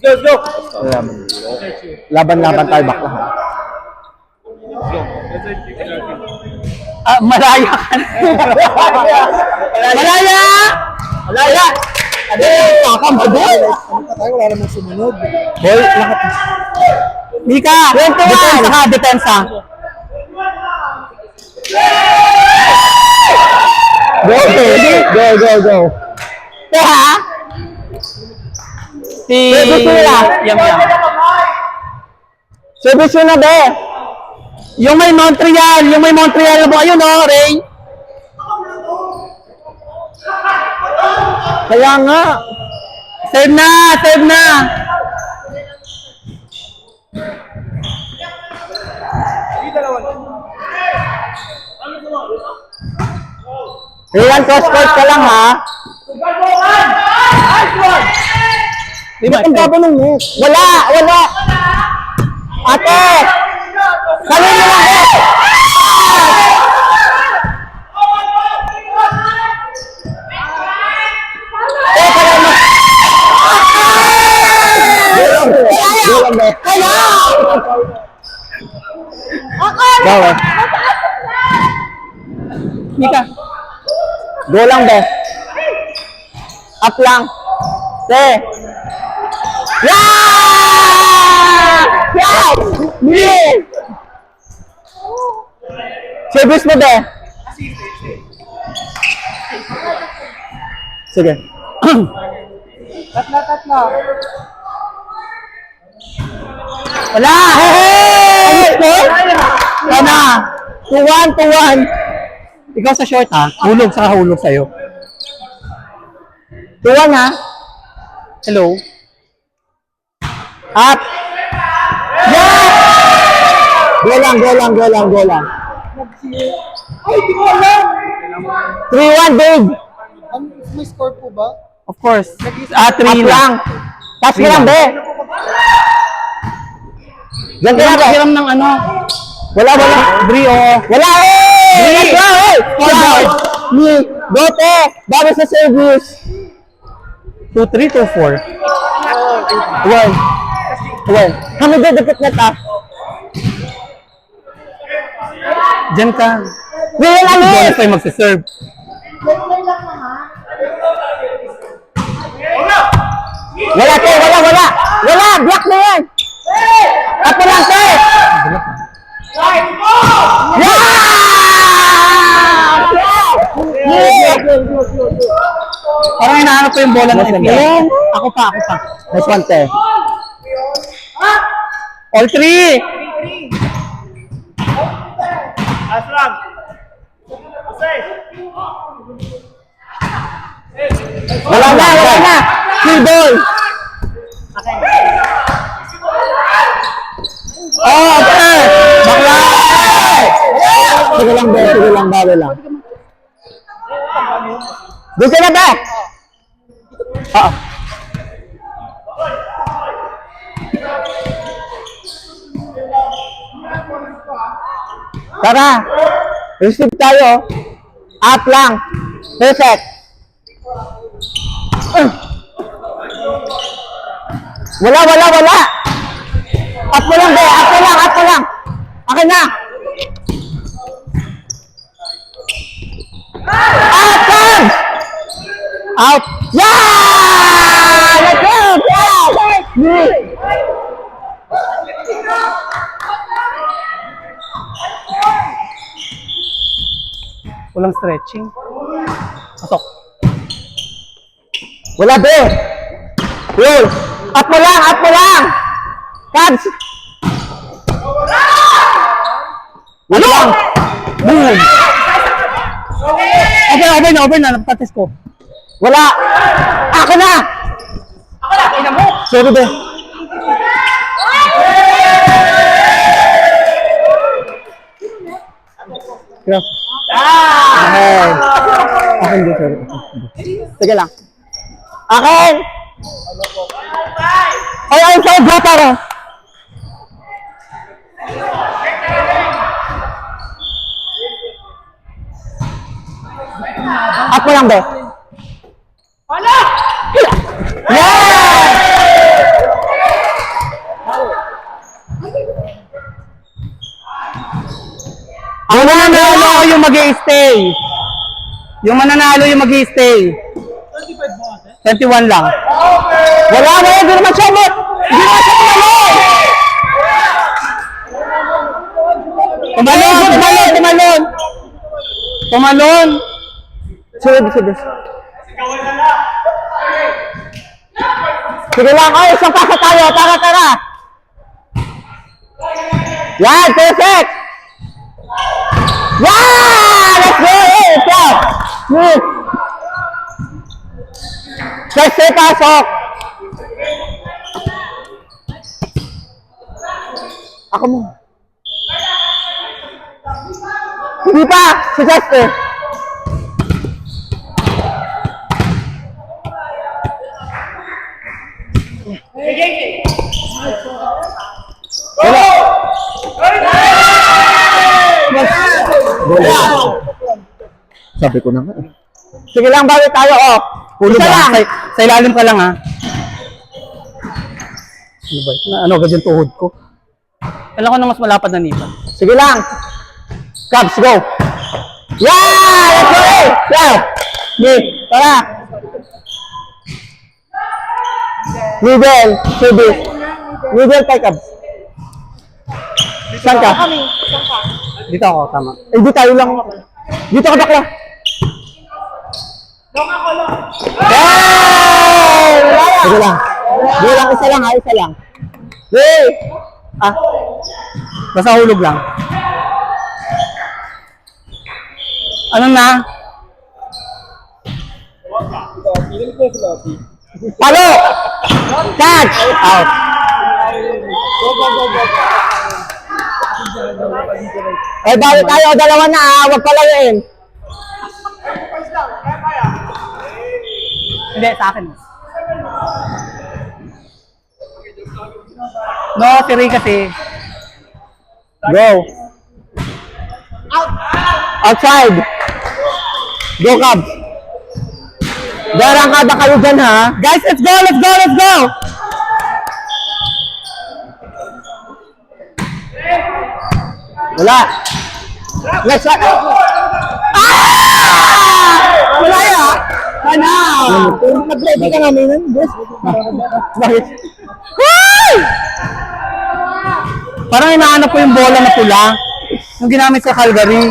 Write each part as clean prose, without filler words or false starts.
Let's go! Laban-laban tayo bakla ha. Malaya ka na. Malaya! Malaya! Ano yung pakam ba doon? Wala namang sumunod. Boy, lahat. Mika! Depensa ka, depensa. Go. Ha? Service mo nila. Yam. Service mo na be. Yung may Montreal na ba? Ayun o, Ray. Kaya nga. Save na. Rian, cross-court ka lang ha. Di ba ang baba ng net? Wala. Ate! Kalin mo lang eh! Bawa. Mika. Go lang be. Up lang. Te. Service mo be. Sige. Tatla. Wala! Hey! Sana! 2-1. Ikaw sa short ha? Hulog sa'yo. 2-1 ha? Hello? Up! Yeah! Go lang. Ay, di ko alam! 3-1, big! May score po ba? Of course. 3 Up lang! Pass mo lang, be! Diyan ka lang, Hiram ng ano? Wala. Brio. Wala eh! Bri! Scoreboard! Bote! Bago sa service! 2-3, 2-4. Well, kami didikit na ta. Diyan ka. Will Bonus alis! tayo magsiserve. Wala, te! Wala! Block na yan! Ako lang, te! Parang hinahanap ko yung bola ng FPL. Ako pa. Nice one, te. All 3! Aslang! Wala na! Free ball! Oh, te! Bakla! Sige lang, bago lang. Doon ka na, be! Oo. Tara! Receive tayo. Up lang. Perfect. Wala. Up mo lang, be. Up mo lang. Akin na. Out! Yeah! Let's go! Yeah! Walang stretching. Pasok. Wala, be! Roll! Up mo lang! Cabs! Wala lang! Boom! Over na. Nagpatis ko. Wala! Ako na! Sorry, be. Crap. Akin din, sorry. Sige lang. Akin! Ay, outside ba para? Ako lang, be. Yeah! yung mag-i-stay. Yung mananalo yung mag-i-stay. 21 lang. Wala na yun, hindi naman siya mo. Hindi naman siya tumalon. Tumalon. Sige. Sige lang, ay, isang pasa tayo, tara. Yan, perfect! Yan! Let's go! Move! Kasi pasok! Ako mo. Hindi pa! Si Chester! Sabi ko na nga. Sige lang, bawi tayo, oh. Hulog Isa lang. lang. Sa ilalim ka lang, ha? Ano ba? Ano agad yung tuhod ko? Kailan ko na mas malapad na nito. Sige lang. Cubs, go. Yeah! Let's go! Yeah! Tara. Middle kay Cubs. Saan ka? Dito ako, tama. Hindi tayo lang. Dito ka bakla. Hey! Sige lang. Sige lang, isa lang. Hey! Ah, Basta hulog lang. Ano na? palo! Catch! Out. Eh, bawi tayo. Dalawa na, ah. Huwag palayin. Hindi, sa akin. No, si Ray kasi. Go. Outside. Go, Cubs. Darang ka ba kayo dyan, ha? Guys, let's go! Wala. Next one. Wala ya. Ano? Nag-ready ka nga, Minan. Yes. Bakit? Parang inaanap ko yung bola na pula. Yung ginamit sa Calgary.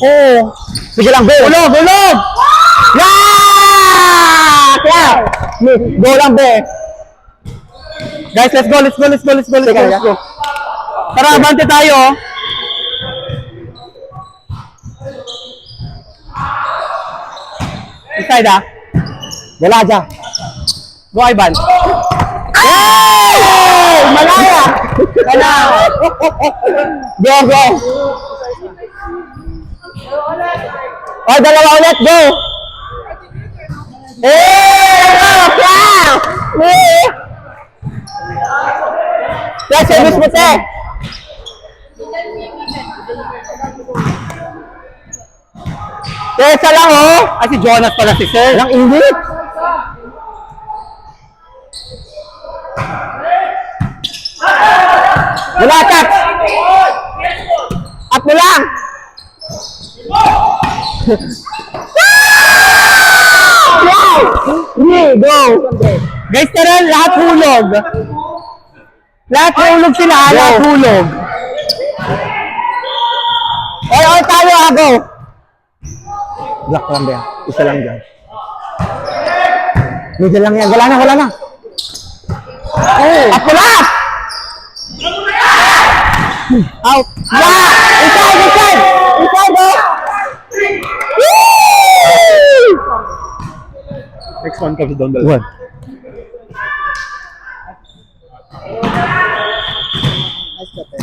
Oo. Sige lang, go. Hulog! Yeah! Yeah! Go lang, be. Guys, let's go! Tara, abante tayo. Inside, ah. Wala dyan. Go, Ivan. Hey! Malaya! Go! Oh, dalawa ulit, go! Service mo, te! Isa lang, oh! Ay, si Jonas pala si Sir. Walang init! Wala, Kat! Up mo lang! Wow! Go! Guys, tara, lahat hulog. Lahat hulog sila, lahat hulog. Oy, tayo, go! Black lang ba? Isa lang dyan. Middle lang yan. Wala na. Oh! Up mo lang! Out! Yeah! Inside! Oh! Woo! Next one comes down the One.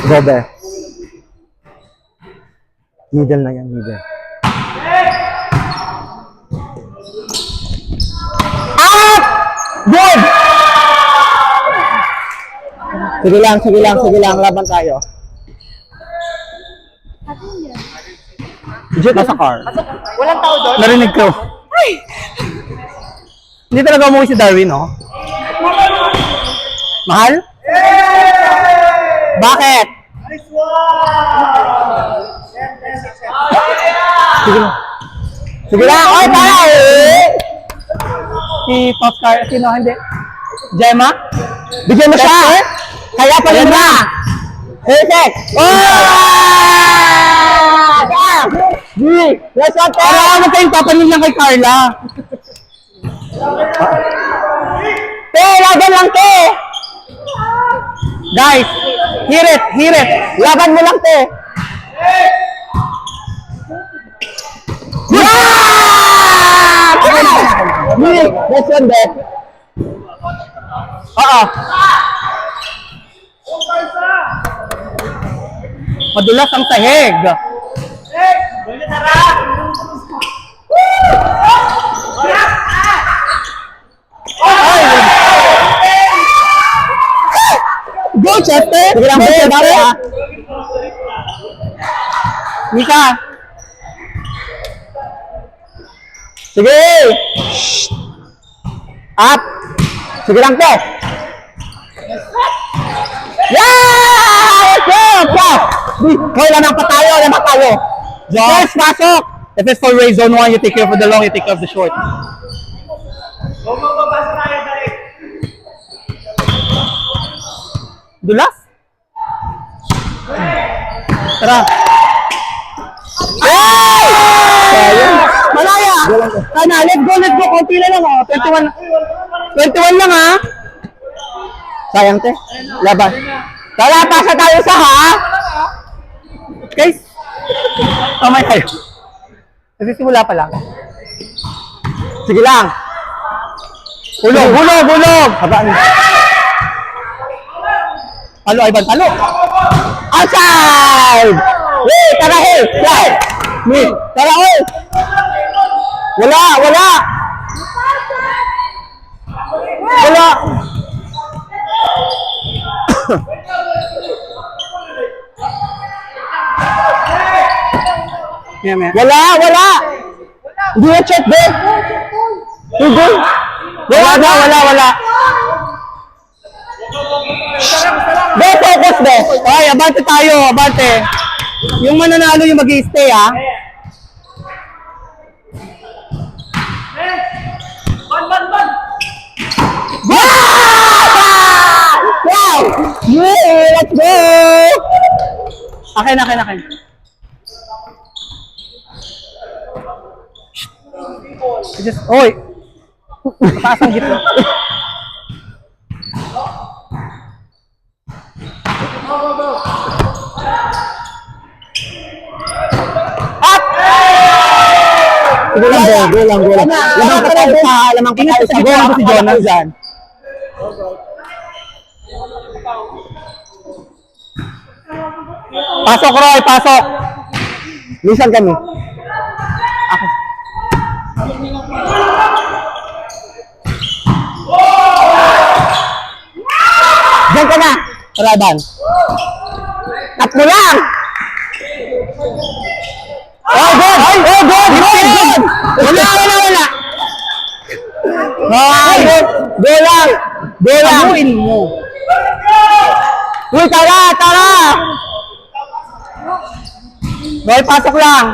Go there. Middle na yan, middle. Up! Good! Sige lang. Laban tayo. Jet nasa car. Walang tao doon? Narinig ko. Hindi talaga umuwi si Darwin, no? Mahal? Bakit? Nice one! Sige na. Sige na. Oy, para eh. Si Toscar, sino? Hindi. Gemma? Bigyan mo siya. Kaya pa rin na. Perfect. Let's go, Para ano kayong papanin lang kay Carla? Te, laban lang, te. Guys, hear it, hear it. Laban mo lang, te. Let's go, te. Oo. Madulas ang sahig. Balik na rin! Go, Chester! Sige lang, Go, te. Chester! Bawi, ha. Mika! Sige. Up. Sige lang, te. Yeah! Let's go! Pass! Hoy, lamang pa tayo, lamang tayo. Yes, pasok! If it's for Ray Zone 1, you take care of the long, you take care of the short. Bumababas tayo, dali! Dulas? Tara! Malaya! Sana, let's go, let's go. Konti na lang, oh. 21. 21 lang, ha? Sayang, te. Laban. Tara, pasa tayo sa ha. Guys, kamay tayo. Nagsisimula pa lang. Sige lang. Hulog, hulog, hulog! Habaan. Talo, Ivan, talo! Outside! Hey, tara, hey! Slide! Hey, tara, hey! Wala, wala! Wala! Maya, maya. Wala, wala! Hindi na check, be! Hindi! Wala, wala, wala. Be, focus, be! Ay, abante tayo, abante. Yung mananalo yung mag-i-stay, ha? Ban! Wow! Yeah, let's go! Akin, akin, akin. Just, oy! Mataas ang gitna. Go lang, go lang, go lang. Lamang pa tayo sa, lamang pa tayo sa Go lang si Jonas. dyan. Pasok, Roy, pasok! Lisan kami. Ako. Diyan ka na. Raban. Tatlo lang. Oh, good! Oh, good! Good! Wala, wala, wala! Ay, good! Go lang! Go lang! Amuin mo. Uy, tara! Tara! Roy, pasok lang.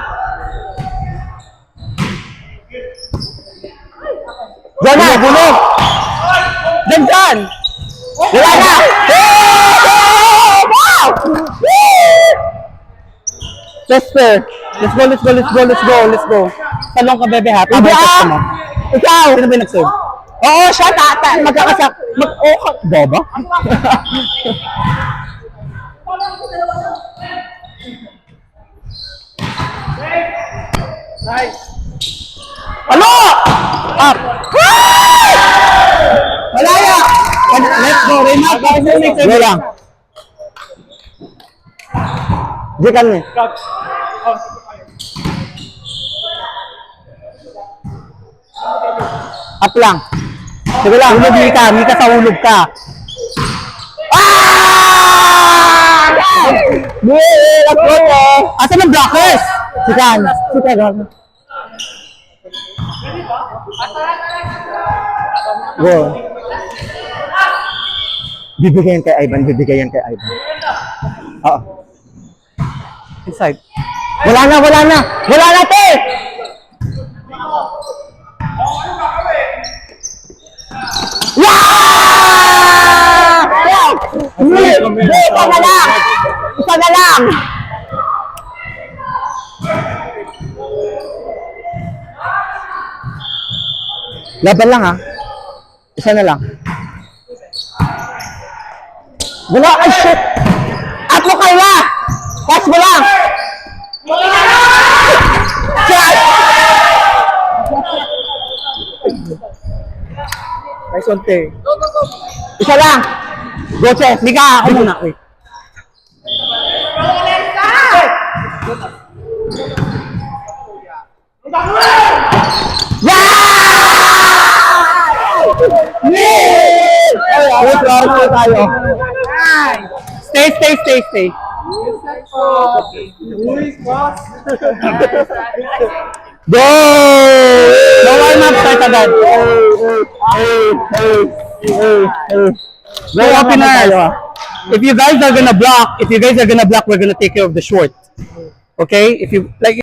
Diyan na! Bulog! Diyan, diyan! Wala na! Hey! Wow! Chester, let's go, let's go, let's go, let's go, let's go. Talong ka, bebe, ha? Hindi Tabay ka mo. Ikaw! Sino ba yung nag-serve? Oo, siya, tata. Magkakasak. Boba? Ano? Up! Malaya! Let's go, Reynald. Go lang. Di kami. Up lang. Sige lang, hulog Mika. Mika sa hulog ka. Ah! Yeah, let's go, te. Asan ang blockers? Sikan. Sikan. Go. Bibigyan kay Ivan, bibigyan kay Ivan. Oo. Inside. Wala na, wala na. Wala na, te! Yeah! Isa na lang! Isa na lang! Laban lang, ha? Isa na lang. Wala, ay shit! At mo kaya! Pass mo lang! Shot! Nice one, te. Isa lang! Go, Chef! Liga! Ako muna. Wait. Wait, round tayo. Stay. Go! No warm-up, start agad. Very openers. If you guys are gonna block, we're gonna take care of the short. Okay? If you like